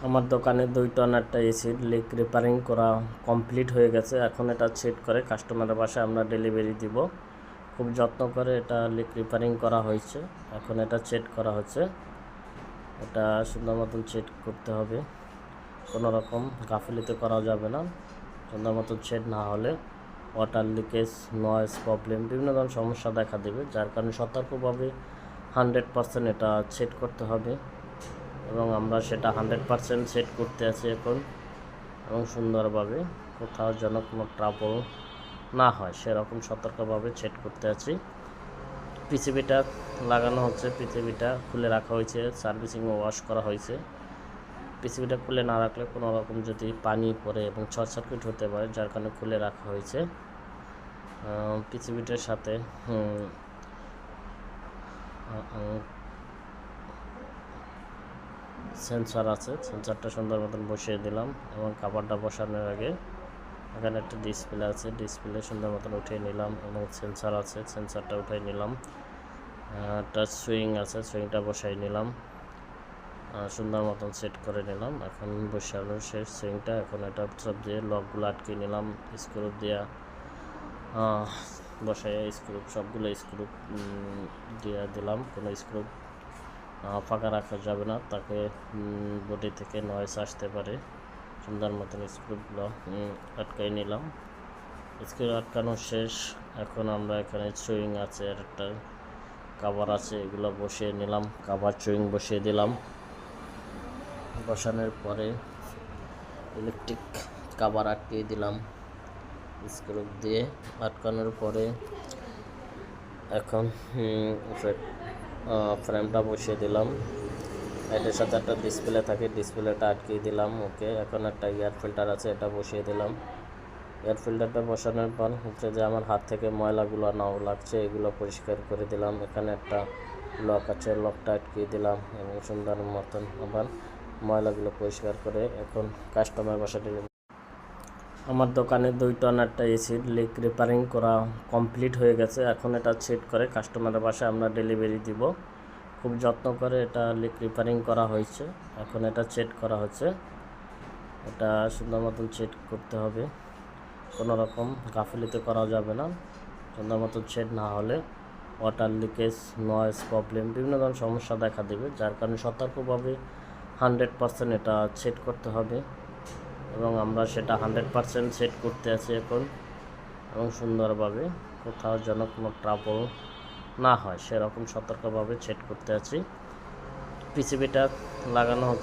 আমার দোকানে 2 টন একটা এসির লিক রিপেয়ারিং করা কমপ্লিট হয়ে গেছে। এখন এটা সেট করে কাস্টমারের বাসায় আমরা ডেলিভারি দিব। খুব যত্ন করে এটা লিক রিপেয়ারিং করা হয়েছে। এখন এটা সেট করা হচ্ছে। এটা সুন্দর মতন সেট করতে হবে, কোনো রকম গাফিলতি করা যাবে না। সুন্দর মতন সেট না হলে ওয়াটার লিকেজ, নয়েজ প্রবলেম, বিভিন্ন ধরনের সমস্যা দেখা দেবে, যার কারণে সতর্কভাবে 100% এটা সেট করতে হবে। এবং আমরা সেটা 100% সেট করতে আছি এখন, এবং সুন্দরভাবে কোথাও যেন কোনো ট্রাবল না হয় সেরকম সতর্কভাবে সেট করতে আছি। পিসিবিটা লাগানো হচ্ছে, পিসিবিটা খুলে রাখা হয়েছে, সার্ভিসিং ও ওয়াশ করা হয়েছে। পিসিবিটা খুলে না রাখলে কোনো রকম যদি পানি পড়ে এবং শর্ট সার্কিট হতে পারে, যার কারণে খুলে রাখা হয়েছে। পিসিবিটার সাথে সেন্সর আছে, সেন্সরটা সুন্দর মতন বসিয়ে দিলাম। এবং কাভারটা বসানোর আগে এখানে একটা ডিসপ্লে আছে, ডিসপ্লে সুন্দর মতন উঠিয়ে নিলাম। এবং সেন্সর আছে, সেন্সরটা উঠিয়ে নিলাম। টাচ সুইং আছে, সুইংটা বসাই নিলাম। সুন্দর মতন সেট করে নিলাম। এখন বসানো শেষ সুইংটা। এখন এটা সব দিয়ে লকগুলো আটকে নিলাম, স্ক্রু দিয়ে বসাই। স্ক্রু সবগুলো স্ক্রু দিয়ে দিলাম। কোনো স্ক্রু ফাঁকা রাখা যাবে না, তাকে বডি থেকে নয়েজ আসতে পারে। সুন্দর মতন স্ক্রুগুলো আটকাই নিলাম। স্ক্রু আটকানো শেষ। এখন আমরা এখানে সুইং আছে আর একটা কাভার আছে, এগুলো বসিয়ে নিলাম। কাভার সুইং বসিয়ে দিলাম। বসানোর পরে ইলেকট্রিক কাভার আটকিয়ে দিলাম স্ক্রু দিয়ে। আটকানোর পরে এখন ফ্রেমটা বসিয়ে দিলাম। এটার সাথে একটা ডিসপ্লে থাকে, ডিসপ্লেটা আটকিয়ে দিলাম। ওকে, এখন একটা এয়ার ফিল্টার আছে, এটা বসিয়ে দিলাম। এয়ার ফিল্টারটা বসানোর পর হচ্ছে যে আমার হাত থেকে ময়লাগুলো নাও লাগছে, এগুলো পরিষ্কার করে দিলাম। এখানে একটা লক আছে, লকটা আটকিয়ে দিলাম এবং সুন্দর মতন আবার ময়লাগুলো পরিষ্কার করে এখন কাস্টমার বাসা ডেলিভারি। আমার দোকানে 2 টন একটা এসির লিক রিপেয়ারিং করা কমপ্লিট হয়ে গেছে। এখন এটা সেট করে কাস্টমারের বাসায় আমরা ডেলিভারি দিব। খুব যত্ন করে এটা লিক রিপেয়ারিং করা হয়েছে। এখন এটা সেট করা হচ্ছে। এটা সুন্দর মতন সেট করতে হবে, কোনো রকম গাফিলতি করা যাবে না। সুন্দর মতন সেট না হলে ওয়াটার লিকেজ, নয়েজ প্রবলেম, বিভিন্ন ধরনের সমস্যা দেখা দেবে, যার কারণে সতর্কভাবে 100% এটা সেট করতে হবে। এবং আমরা সেটা 100% সেট করতে আছি এখন, এবং সুন্দরভাবে কোথাও যেন কোনো ট্রাবল না হয় সেরকম সতর্কভাবে সেট করতে আছি। পিসিবিটা লাগানো হচ্ছে।